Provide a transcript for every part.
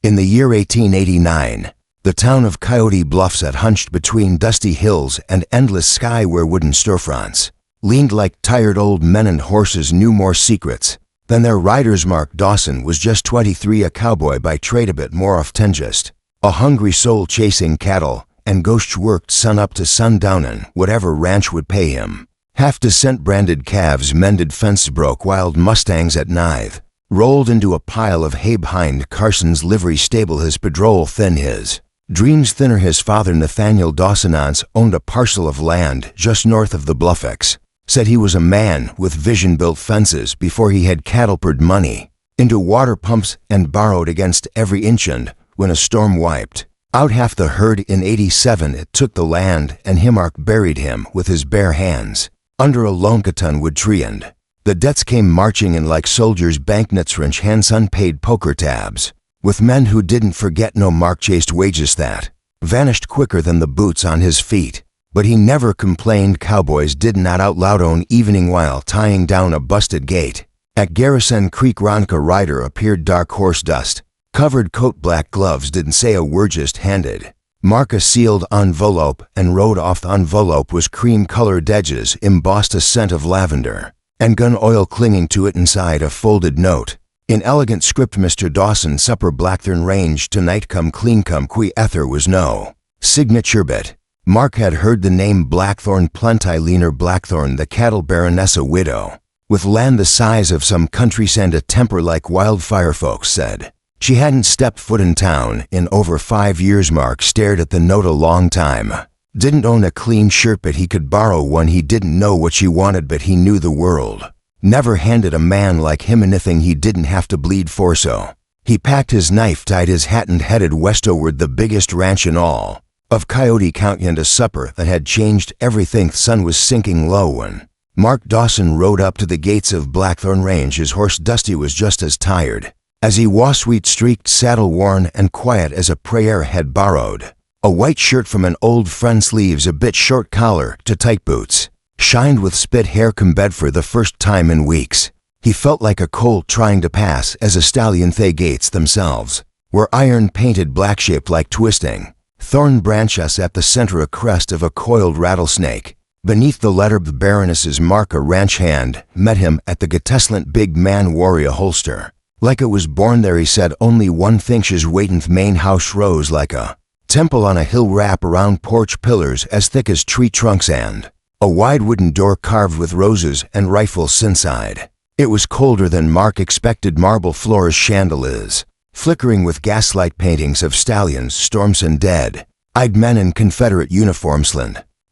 In the year 1889, the town of Coyote Bluff sat hunched between dusty hills and endless sky where wooden storefronts leaned like tired old men, and horses knew more secrets than their riders. Mark Dawson was just 23, a cowboy by trade, a bit more often just a hungry soul chasing cattle, and ghost worked sun up to sundown in whatever ranch would pay him. Half-decent branded calves mended fences, broke wild mustangs at night, rolled into a pile of hay behind Carson's livery stable. His padrone thin, his dreams thinner. His father, Nathaniel Dawson, owned a parcel of land just north of the Bluffs. Said he was a man with vision, built fences before he had cattle, poured money into water pumps, and borrowed against every inch, and when a storm wiped out half the herd in 87, it took the land, and Mark buried him with his bare hands under a lone cottonwood tree, and the debts came marching in like soldiers' banknotes, French hands, unpaid poker tabs, with men who didn't forget. No, Mark chased wages that vanished quicker than the boots on his feet, but he never complained. Cowboys did not out loud on evening while tying down a busted gate at Garrison Creek. Ronca rider appeared, dark horse dust covered coat, black gloves, didn't say a word, just handed Mark a sealed envelope and rode off. The envelope was cream-colored edges, embossed a scent of lavender, and gun oil clinging to it. Inside, a folded note in elegant script: Mr. Dawson, supper, Blackthorn Range tonight, come clean, come qui. Ether was no signature, but Mark had heard the name Blackthorn plenty. Leaner Blackthorn, the cattle baroness, a widow with land the size of some countries and a temper like wildfire. Folks said she hadn't stepped foot in town in over 5 years. Mark stared at the note a long time. Didn't own a clean shirt, but he could borrow one. He didn't know what she wanted, but he knew the world never handed a man like him anything he didn't have to bleed for. So he packed his knife, tied his hat, and headed westward, the biggest ranch in all of Coyote County, and a supper that had changed everything. The sun was sinking low when Mark Dawson rode up to the gates of Blackthorn Range. His horse Dusty was just as tired as he was, sweet-streaked, saddle-worn, and quiet as a prayer. Had borrowed a white shirt from an old friend, sleeves a bit short, collar to tight boots shined with spit hair. Come bed for the first time in weeks. He felt like a colt trying to pass as a stallion. The gates themselves were iron-painted, black, shaped like twisting thorn branches at the center, a crest of a coiled rattlesnake. Beneath the letter the Baroness's mark, a ranch hand met him at the Gateslant. Big man wore a holster like it was born there. He said only one thing, she's waitin'. The main house rose like a temple on a hill, wrap around porch pillars as thick as tree trunks, and a wide wooden door carved with roses and rifles inside. It was colder than Mark expected. Marble floors, chandeliers flickering with gaslight, paintings of stallions, storms, and dead-eyed men in Confederate uniforms.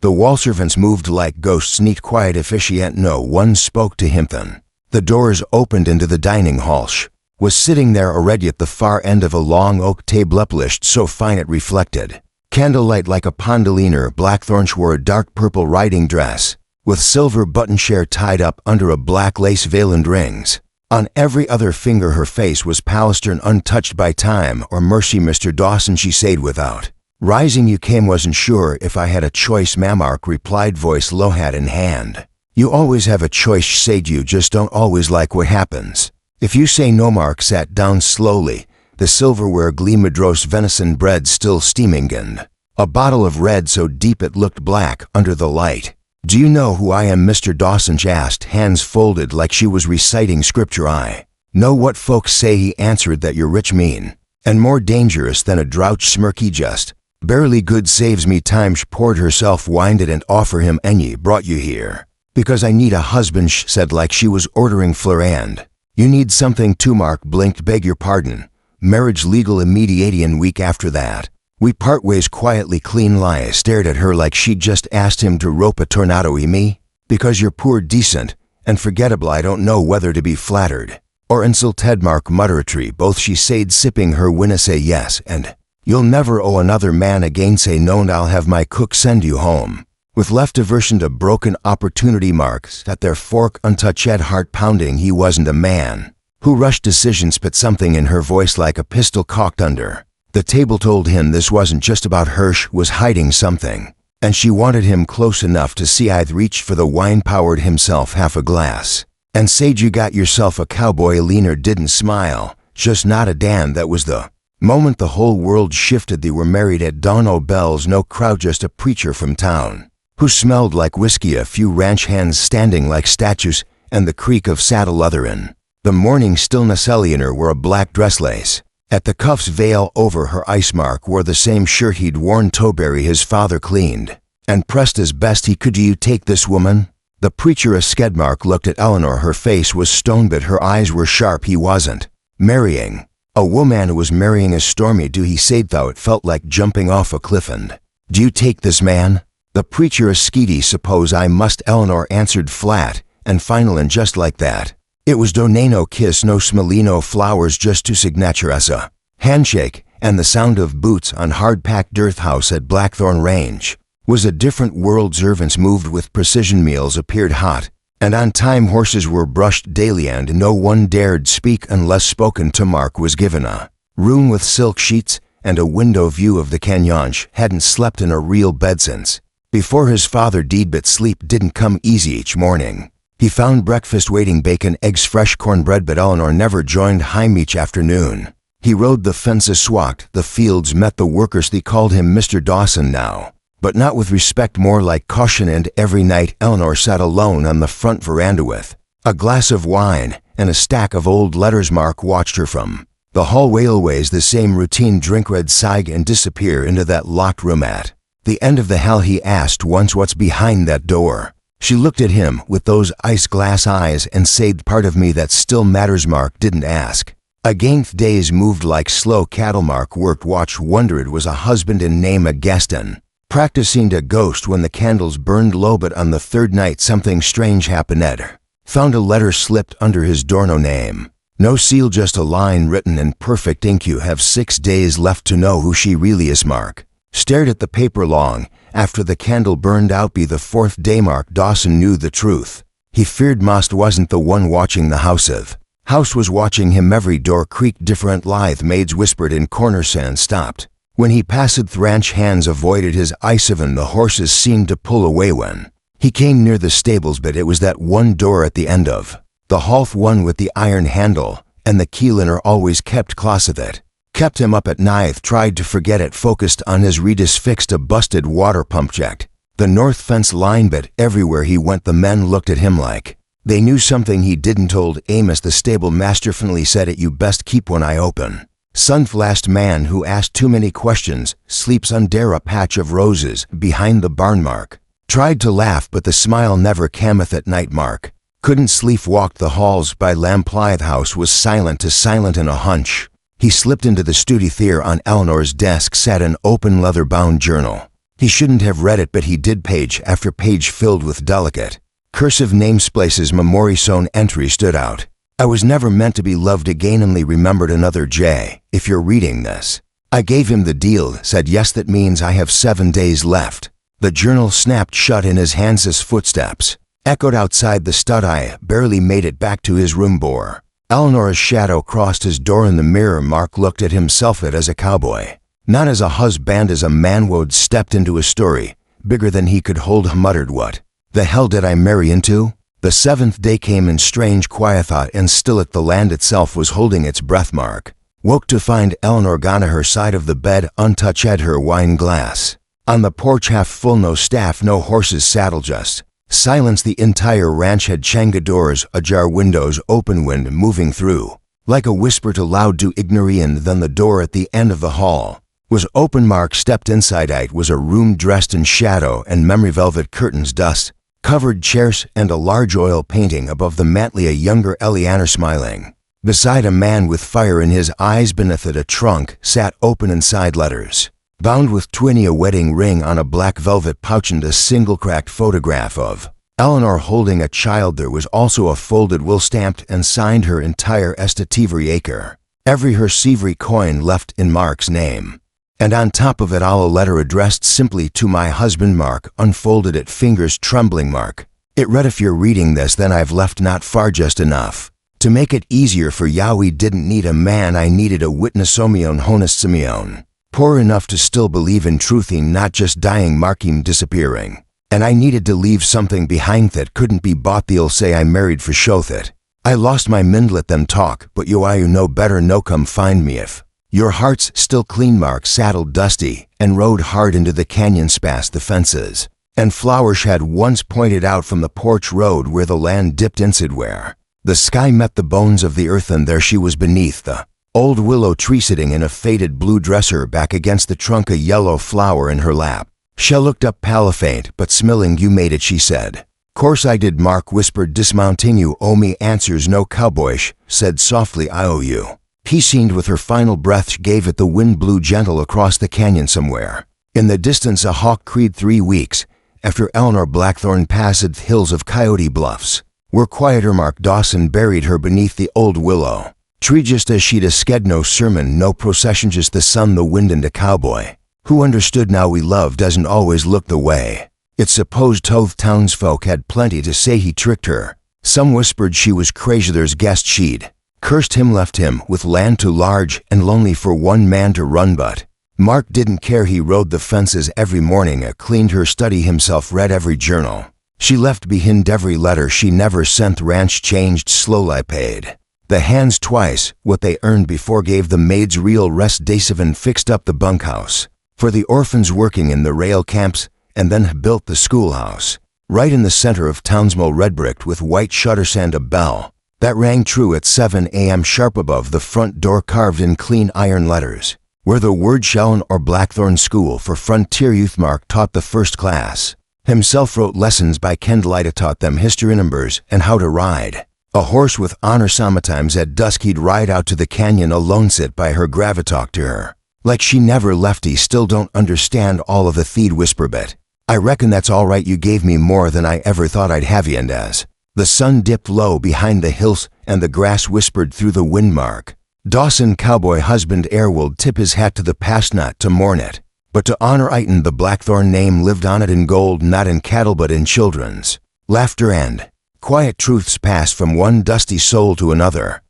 The wall servants moved like ghosts, neat, quiet, efficient. No one spoke to him. Then the doors opened into the dining hall. She was sitting there already at the far end of a long oak table, uplished so fine it reflected candlelight like a pondaliner. Blackthorn wore a dark purple riding dress with silver button share tied up under a black lace veil and rings on every other finger. Her face was pallid, untouched by time or mercy. Mr. Dawson, she said without rising. You came, wasn't sure if I had a choice, ma'am. Mark replied, voice low, hat in hand. You always have a choice, said. You just don't always like what happens if you say no. Mark sat down slowly, the silverware gleamed, roast venison bread still steaming, and a bottle of red so deep it looked black under the light. Do you know who I am, Mr. Dawson? She asked, hands folded like she was reciting scripture. I know what folks say, he answered, that you're rich, mean, and more dangerous than a drought. Smirk, he just barely good, saves me time. She poured herself winded and offer him. Any brought you here because I need a husband, she said like she was ordering fleur, and you need something too. Mark blinked, beg your pardon. Marriage legal immediately, and week after that we part ways quietly. Clean lie stared at her like she'd just asked him to rope a tornado. Me? Because you're poor, decent, and forgettable. I don't know whether to be flattered or insulted. Mark muttered, both, she said, sipping her winna. Say yes, and you'll never owe another man again. Say no, and I'll have my cook send you home. With left aversion to broken opportunity. Mark sat there, fork untouched, heart pounding. He wasn't a man who rushed decisions, but something in her voice like a pistol cocked under the table told him this wasn't just about her. She was hiding something, and she wanted him close enough to see. I'd reached for the wine, poured himself half a glass, and said, you got yourself a cowboy. Leaner didn't smile, just nodded. Dan, that was the Moment the whole world shifted, they were married at dawn. Oh bells, no crowd, just a preacher from town, who smelled like whiskey, a few ranch hands standing like statues, and the creak of saddle leather in the morning stillness. Eleanor wore a black dress, lace at the cuffs, veil over her ice. Mark wore the same shirt he'd worn. Toberry his father cleaned and pressed as best he could. Do you take this woman? The preacher, a sked. Mark looked at Eleanor. Her face was stone, but her eyes were sharp. He wasn't marrying a woman, who was marrying a stormy. Do he said, though it felt like jumping off a cliff. And do you take this man? The preacher, a skeety. Suppose I must, Eleanor answered flat and final, and just like that. It was no kiss, no smell, flowers, just two signature as a handshake, and the sound of boots on hard-packed earth. House at Blackthorn Range was a different world. Servants moved with precision, meals appeared hot and on time, horses were brushed daily, and no one dared speak unless spoken to. Mark was given a room with silk sheets and a window view of the canyon. Hadn't slept in a real bed since before his father died, but sleep didn't come easy each morning. He found breakfast waiting, bacon, eggs, fresh cornbread, but Eleanor never joined him each afternoon. He rode the fences, swacked the fields, met the workers. They called him Mr. Dawson now, but not with respect, more like caution. And every night Eleanor sat alone on the front veranda with a glass of wine and a stack of old letters. Mark watched her from the hallway, always the same routine: drink red cig and disappear into that locked room at the end of the hall. He asked once, what's behind that door? She looked at him with those ice glass eyes and said, part of me that still matters. Mark didn't ask. Again days moved like slow cattle. Mark worked, watched, wondered. Was a husband in name, a Gaston, practicing to ghost when the candles burned low. But on the third night something strange happened. Ed found a letter slipped under his door, no name, no seal, just a line written in perfect ink: you have 6 days left to know who she really is. Mark stared at the paper long after the candle burned out. Be the 4th day. Mark Dawson knew the truth. He feared Most wasn't the one watching the house was watching him. Every door creaked, different lithe maids whispered in corners, and stopped when he passed. Ranch hands avoided his ice oven. The horses seemed to pull away when he came near the stables, but it was that one door at the end of the hall, one with the iron handle and the key. Eleanor always kept close of it. Kept him up at night, tried to forget it, focused on his readers, fixed a busted water pump, checked the north fence line, but everywhere he went the men looked at him like they knew something he didn't. Told Amos, the stable master, finally said it, you best keep one eye open. Last man who asked too many questions sleeps under a patch of roses behind the barn. Mark tried to laugh, but the smile never cameth at night. Mark couldn't sleep, walked the halls by lamplight. The house was silent to silent. In a hunch he slipped into the study. There on Eleanor's desk sat an open leather-bound journal. He shouldn't have read it, but he did. Page after page filled with delicate cursive namespaces. Memory-sewn entries stood out. I was never meant to be loved again. Only remembered another J. If you're reading this. I gave him the deal, said yes, that means I have 7 days left. The journal snapped shut in his hands. His footsteps echoed outside the stud. I barely made it back to his room. Bore Eleanor's shadow crossed his door. In the mirror Mark looked at himself as a cowboy, not as a husband, as a man. Woad stepped into a story bigger than he could hold. Muttered, what the hell did I marry into? The 7th day came in strange quiet thought, and still it. The land itself was holding its breath. Mark woke to find Eleanor gone to her side of the bed, untouched, at her wine glass on the porch, half full. No staff, no horses, saddle, just silence. The entire ranch had changa doors ajar, windows open, wind moving through like a whisper to loud do ignore. And then the door at the end of the hall was open. Mark stepped inside. It was a room dressed in shadow and memory, velvet curtains, dust covered chairs, and a large oil painting above the mantel. A younger Eleanor smiling beside a man with fire in his eyes. Beneath it a trunk sat open, inside letters bound with twinny, a wedding ring on a black velvet pouch, and a single cracked photograph of Eleanor holding a child. There was also a folded will stamped and signed her entire estativary acre, every her savory coin left in Mark's name. And on top of it all a letter addressed simply to my husband. Mark unfolded it, fingers trembling. Mark, it read, if you're reading this, then I've left not far, just enough to make it easier for Yahweh. Didn't need a man, I needed a witness. Simeon, honest Simeon, poor enough to still believe in truthing, not just dying. Markim disappearing, and I needed to leave something behind that couldn't be bought. They'll say I married for show that I lost my mind. Let them talk, but you know better. No, come find me if Your heart's still clean. Mark saddled Dusty and rode hard into the canyon past the fences. And Flowers had once pointed out from the porch road where the land dipped insidewhere. The sky met the bones of the earth, and there she was beneath the old willow tree, sitting in a faded blue dresser back against the trunk, a yellow flower in her lap. She looked up, pale faint but smiling. You made it, she said. Course I did, Mark whispered, dismounting. You owe me answers. No, Cowboy said softly, I owe you. He seemed with her final breath. She gave it. The wind blew gentle across the canyon somewhere. In the distance a hawk creed. 3 weeks after Eleanor Blackthorn passed the hills of Coyote Bluffs were quieter. Mark Dawson buried her beneath the old willow tree just as she'd sked. No sermon, no procession, just the sun, the wind, and a cowboy who understood. Now we love doesn't always look the way it's supposed to. Townsfolk had plenty to say he tricked her. Some whispered she was crazy. Others guessed she'd cursed him, left him with land too large and lonely for one man to run. But Mark didn't care. He rode the fences every morning, cleaned her study himself, read every journal she left behind, every letter she never sent. Ranch changed slowly, paid the hands twice what they earned before, gave the maids real rest. Day7 fixed up the bunkhouse for the orphans working in the rail camps, and then built the schoolhouse right in the center of Townsville, red bricked with white shutters, and a bell that rang true at 7 a.m. sharp above the front door, carved in clean iron letters were the word Shellen or Blackthorn School for Frontier Youth. Mark taught the first class himself, wrote lessons by candlelight, taught them history numbers and how to ride a horse with honor. Sometimes at dusk he'd ride out to the canyon alone, sit by her, talk to her like she never left. He still don't understand all of the the'd whisper, but I reckon that's all right. You gave me more than I ever thought I'd have you. And as the sun dipped low behind the hills and the grass whispered through the wind, Mark Dawson, cowboy husband, would tip his hat to the past, not to mourn it, but to honor it. And the Blackthorn name lived on it, in gold, not in cattle but in children's laughter and quiet truths passed from one dusty soul to another.